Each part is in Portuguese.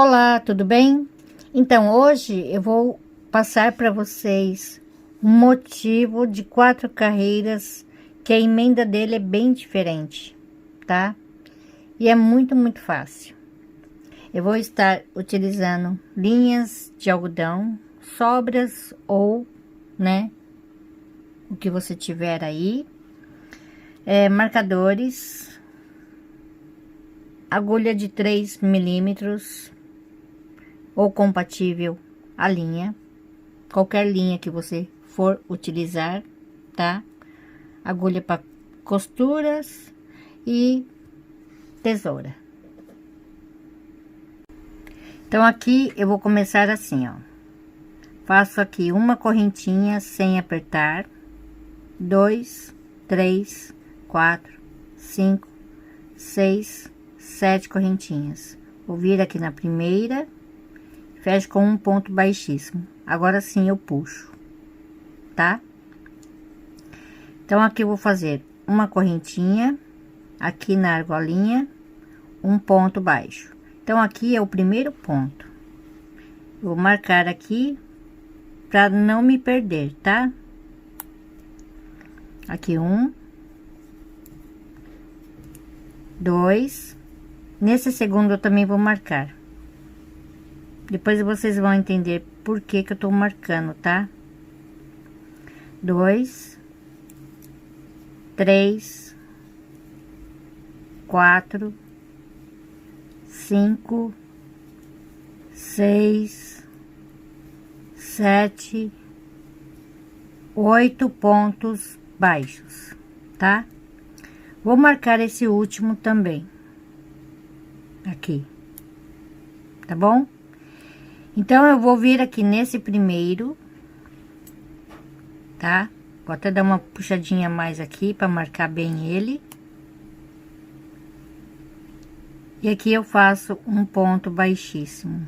Olá, tudo bem? Então, hoje eu vou passar para vocês um motivo de 4 carreiras que a emenda dele é bem diferente, tá? E é muito fácil. Eu vou estar utilizando linhas de algodão, sobras ou, né, o que você tiver aí, marcadores, agulha de 3 milímetros, ou compatível a linha, qualquer linha que você for utilizar, tá? Agulha para costuras e tesoura. Então aqui eu vou começar assim, ó. Faço aqui uma correntinha sem apertar, 2, 3, 4, 5, 6, 7 correntinhas. Vou vir aqui na primeira, fecho com um ponto baixíssimo. Agora sim eu puxo, tá? Então aqui eu vou fazer uma correntinha aqui na argolinha, um ponto baixo. Então aqui é o primeiro ponto. Vou marcar aqui para não me perder, tá? Aqui 1, 2. Nesse segundo eu também vou marcar. Depois vocês vão entender por que que eu tô marcando, tá? 2, 3, 4, 5, 6, 7, 8 pontos baixos, tá? Vou marcar esse último também. Aqui. Tá bom? Então, eu vou vir aqui nesse primeiro, tá? Vou até dar uma puxadinha mais aqui para marcar bem ele. E aqui eu faço um ponto baixíssimo.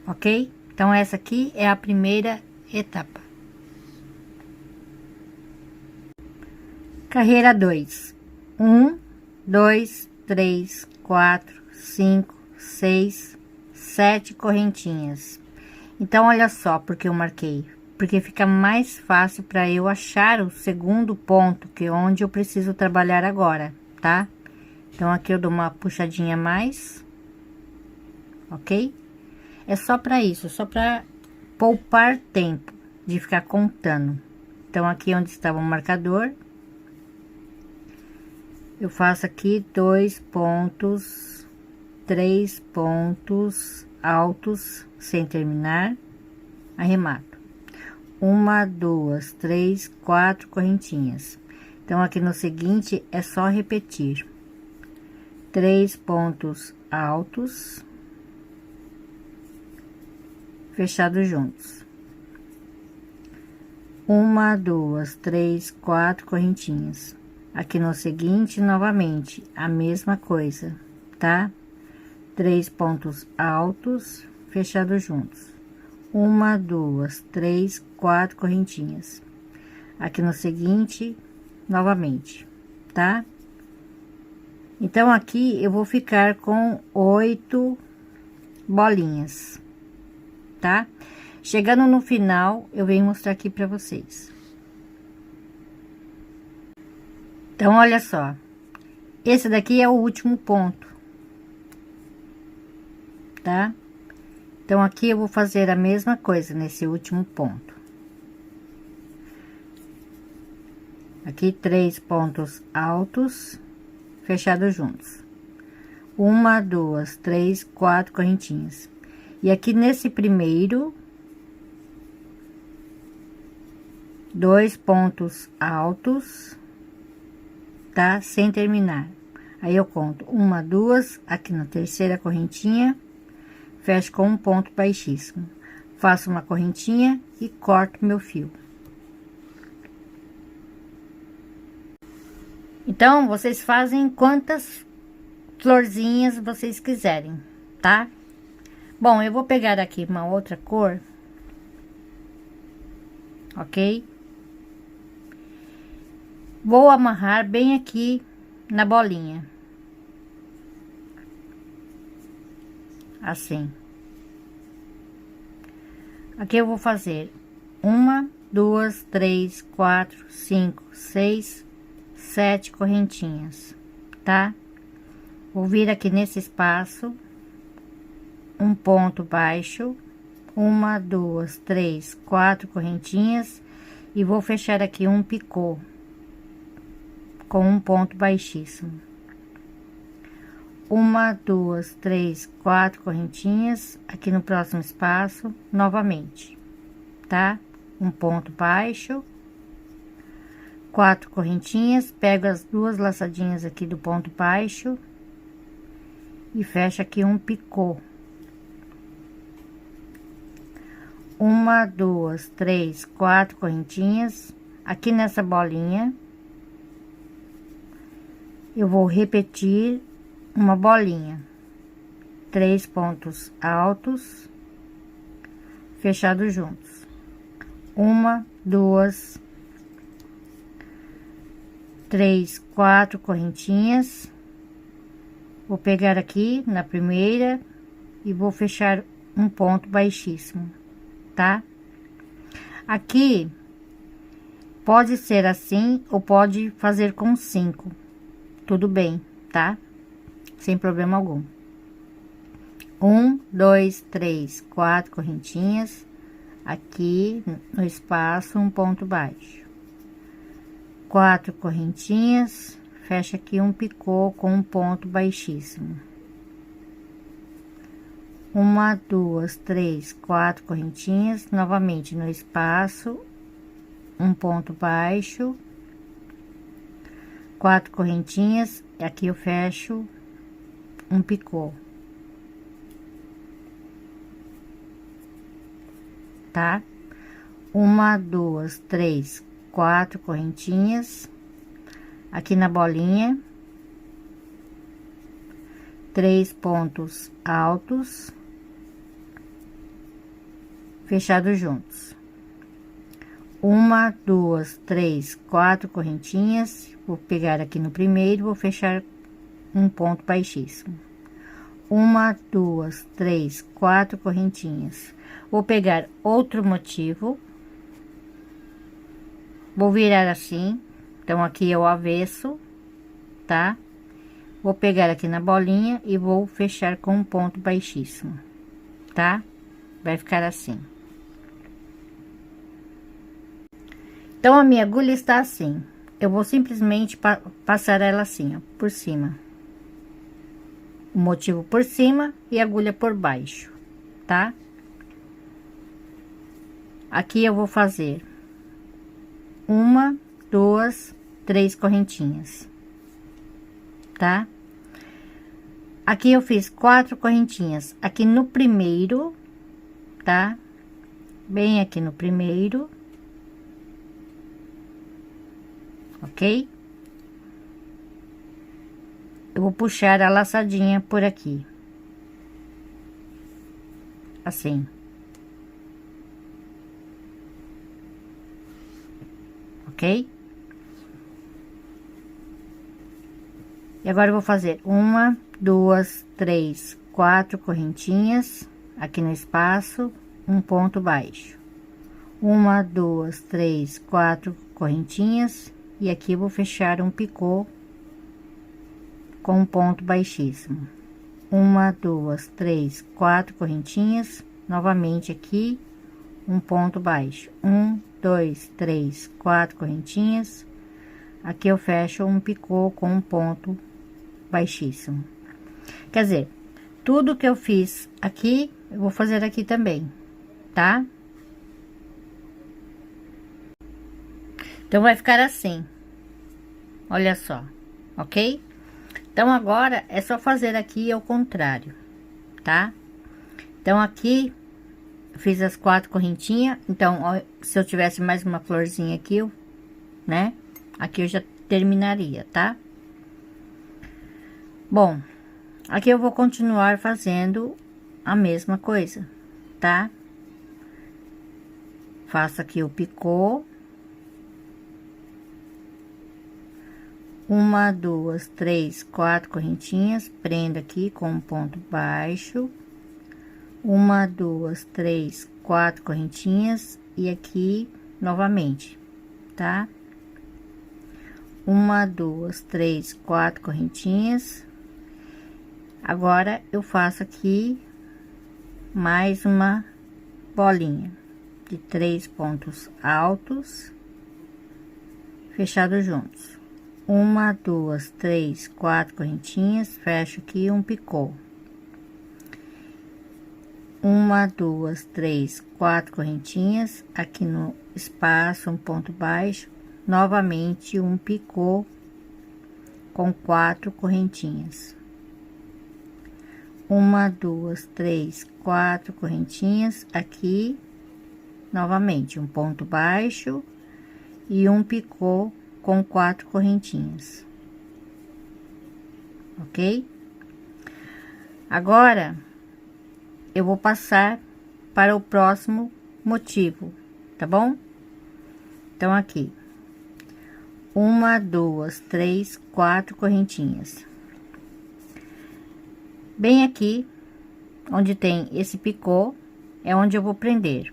Ok? Então, essa aqui é a primeira etapa. Carreira 2. 1, 2, 3, 4, 5, 6, 7 correntinhas. Então, olha só porque eu marquei. Porque fica mais fácil para eu achar o segundo ponto, que é onde eu preciso trabalhar agora, tá? Então, aqui eu dou uma puxadinha a mais. Ok? É só para isso, só para poupar tempo de ficar contando. Então, aqui onde estava o marcador, eu faço aqui 2 pontos, 3 pontos altos sem terminar, arremato. 1, 2, 3, 4 correntinhas. Então, aqui no seguinte é só repetir 3 pontos altos, fechados juntos. 1, 2, 3, 4 correntinhas. Aqui no seguinte, novamente, a mesma coisa, tá? 3 pontos altos, fechados juntos. 1, 2, 3, 4 correntinhas. Aqui no seguinte, novamente, tá? Então, aqui eu vou ficar com 8 bolinhas, tá? Chegando no final, eu venho mostrar aqui pra vocês. Então, olha só. Esse daqui é o último ponto, tá? Então, aqui eu vou fazer a mesma coisa nesse último ponto. Aqui, 3 pontos altos, fechados juntos. 1, 2, 3, 4 correntinhas. E aqui nesse primeiro, 2 pontos altos, tá? Sem terminar. Aí eu conto 1, 2, aqui na terceira correntinha, fecho com um ponto baixíssimo. Faço uma correntinha e corto meu fio. Então, vocês fazem quantas florzinhas vocês quiserem, tá? Bom, eu vou pegar aqui uma outra cor, ok? Vou amarrar bem aqui na bolinha. assim. Aqui eu vou fazer 1, 2, 3, 4, 5, 6, 7 correntinhas, tá? Vou vir aqui nesse espaço, um ponto baixo, 1, 2, 3, 4 correntinhas e vou fechar aqui um picô com um ponto baixíssimo. 1, 2, 3, 4 correntinhas aqui no próximo espaço, novamente, tá? Um ponto baixo, 4 correntinhas, pego as duas laçadinhas aqui do ponto baixo e fecho aqui um picô. 1, 2, 3, 4 correntinhas aqui nessa bolinha. Eu vou repetir uma bolinha, 3 pontos altos fechados juntos. 1, 2, 3, 4 correntinhas. Vou pegar aqui na primeira e vou fechar um ponto baixíssimo, tá? Aqui pode ser assim ou pode fazer com 5, tudo bem, tá? Sem problema algum. 1, 2, 3, 4 correntinhas aqui no espaço, um ponto baixo, 4 correntinhas, fecha aqui um picô com um ponto baixíssimo. 1, 2, 3, 4 correntinhas novamente no espaço, um ponto baixo, 4 correntinhas, aqui eu fecho um picô, tá? 1, 2, 3, 4 correntinhas aqui na bolinha, 3 pontos altos fechados juntos. 1, 2, 3, 4 correntinhas, vou pegar aqui no primeiro, vou fechar um ponto baixíssimo. 1, 2, 3, 4 correntinhas. Vou pegar outro motivo, vou virar assim, então aqui é o avesso, tá? Vou pegar aqui na bolinha e vou fechar com um ponto baixíssimo, tá? Vai ficar assim. Então, a minha agulha está assim. Eu vou simplesmente passar ela assim, ó, por cima. O motivo por cima e a agulha por baixo, tá? Aqui eu vou fazer 1, 2, 3 correntinhas, tá? Aqui eu fiz 4 correntinhas aqui no primeiro, tá? Bem aqui no primeiro, ok? Eu vou puxar a laçadinha por aqui, assim. Ok? E agora eu vou fazer 1, 2, 3, 4 correntinhas aqui no espaço, um ponto baixo. 1, 2, 3, 4 correntinhas e aqui eu vou fechar um picô com um ponto baixíssimo. 1, 2, 3, 4 correntinhas, novamente aqui um ponto baixo. 1, 2, 3, 4 correntinhas, aqui eu fecho um picô com um ponto baixíssimo. Quer dizer, tudo que eu fiz aqui, eu vou fazer aqui também, tá? Então, vai ficar assim, olha só, ok? Então, agora, é só fazer aqui ao contrário, tá? Então, aqui, eu fiz as 4 correntinhas, então, ó, se eu tivesse mais uma florzinha aqui, né? Aqui eu já terminaria, tá? Bom, aqui eu vou continuar fazendo a mesma coisa, tá? Faço aqui o picô. 1, 2, 3, 4 correntinhas, prendo aqui com um ponto baixo, uma, duas, três, quatro correntinhas e aqui novamente, tá? Uma, duas, três, quatro correntinhas. Agora eu faço aqui mais uma bolinha de 3 pontos altos fechados juntos. Uma, duas, três, quatro correntinhas, fecho aqui um picô. Uma, duas, três, quatro correntinhas, aqui no espaço um ponto baixo, novamente um picô com 4 correntinhas. Uma, duas, três, quatro correntinhas, aqui novamente um ponto baixo e um picô com 4 correntinhas, ok? Agora eu vou passar para o próximo motivo, tá bom? Então aqui uma, duas, três, quatro correntinhas. Bem aqui onde tem esse picô é onde eu vou prender,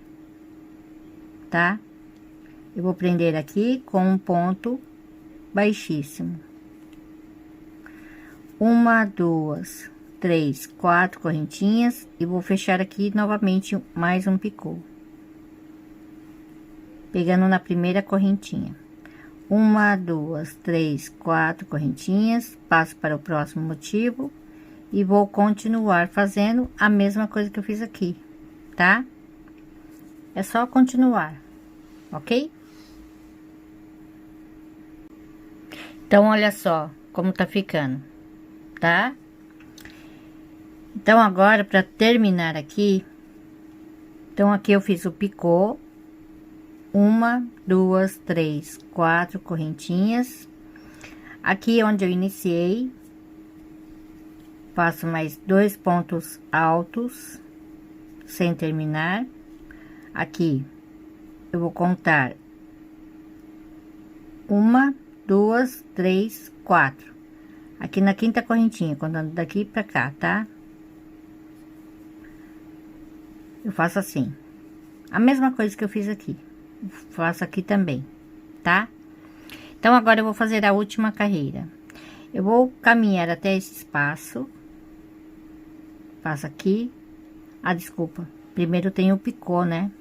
tá? Eu vou prender aqui com um ponto baixíssimo. Uma, duas, três, quatro correntinhas e vou fechar aqui novamente mais um picô, pegando na primeira correntinha. Uma, duas, três, quatro correntinhas, passo para o próximo motivo e vou continuar fazendo a mesma coisa que eu fiz aqui, tá? É só continuar, ok? Então, olha só como tá ficando, tá? Então, agora, para terminar aqui, então, aqui eu fiz o picô, uma, duas, três, quatro correntinhas. Aqui onde eu iniciei, faço mais 2 pontos altos, sem terminar. Aqui, eu vou contar uma, duas, três, quatro. Aqui na quinta correntinha, contando daqui pra cá, tá? Eu faço assim, a mesma coisa que eu fiz aqui, faço aqui também, tá? Então, agora eu vou fazer a última carreira. Eu vou caminhar até esse espaço, faço aqui, desculpa, primeiro tem o picô, né?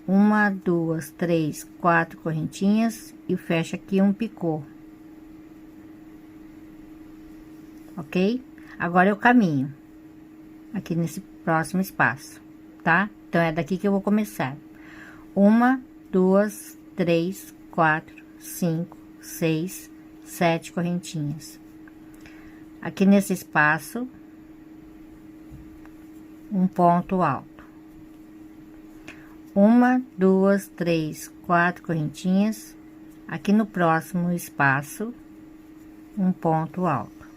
Uma, duas, três, quatro correntinhas e fecho aqui um picô, ok? Agora eu caminho aqui nesse próximo espaço, tá? Então, é daqui que eu vou começar. Uma, duas, três, quatro, cinco, seis, 7 correntinhas. Aqui nesse espaço, um ponto alto. Uma, duas, três, quatro correntinhas. Aqui no próximo espaço, um ponto alto.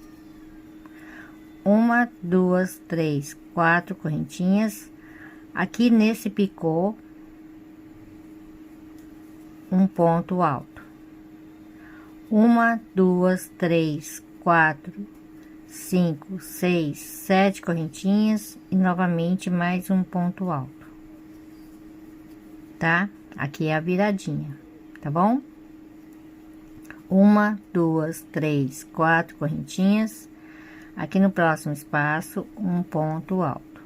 Uma, duas, três, quatro correntinhas. Aqui nesse picô, um ponto alto. Uma, duas, três, quatro, 5, 6, 7 correntinhas e novamente mais um ponto alto, tá? Aqui é a viradinha, tá bom? Uma, duas, três, quatro correntinhas. Aqui no próximo espaço, um ponto alto.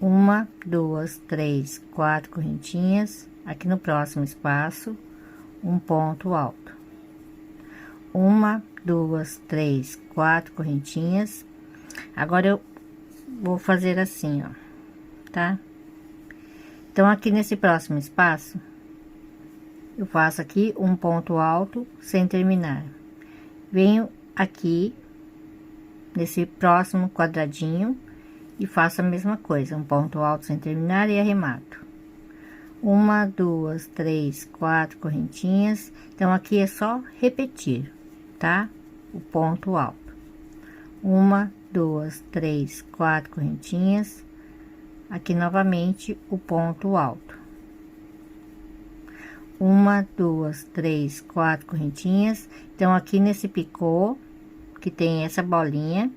Uma, duas, três, quatro correntinhas. Aqui no próximo espaço, um ponto alto. Uma, duas, três, quatro correntinhas. Agora eu vou fazer assim, ó, tá? Então, aqui nesse próximo espaço, eu faço aqui um ponto alto sem terminar. Venho aqui nesse próximo quadradinho e faço a mesma coisa, um ponto alto sem terminar e arremato. Uma, duas, três, quatro correntinhas. Então, aqui é só repetir, tá? O ponto alto. Uma, duas, três, quatro correntinhas. Aqui novamente o ponto alto. Uma, duas, três, quatro correntinhas. Então, aqui nesse picô, que tem essa bolinha,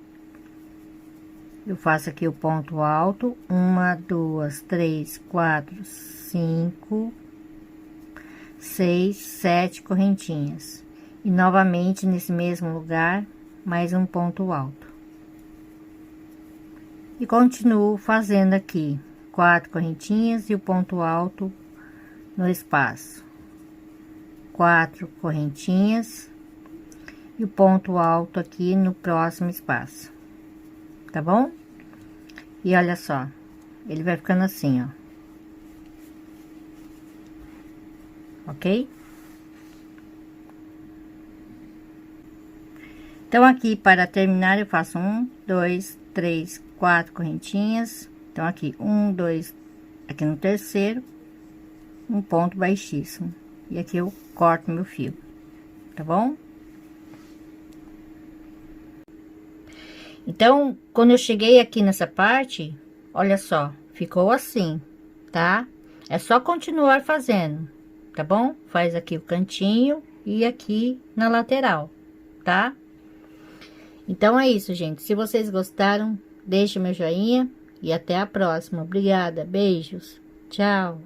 eu faço aqui o ponto alto, 1, 2, 3, 4, 5, 6, 7 correntinhas. E novamente nesse mesmo lugar, mais um ponto alto. E continuo fazendo aqui 4 correntinhas e o ponto alto no espaço. 4 correntinhas e o ponto alto aqui no próximo espaço. Tá bom? E olha só, ele vai ficando assim, ó. Ok? Então, aqui, para terminar, eu faço 1, 2, 3, 4 correntinhas. Então, aqui, 1, 2, aqui no terceiro, um ponto baixíssimo. E aqui eu corto meu fio, tá bom? Então, quando eu cheguei aqui nessa parte, olha só, ficou assim, tá? É só continuar fazendo, tá bom? Faz aqui o cantinho e aqui na lateral, tá? Então é isso, gente. Se vocês gostaram, deixe meu joinha e até a próxima. Obrigada, beijos, tchau.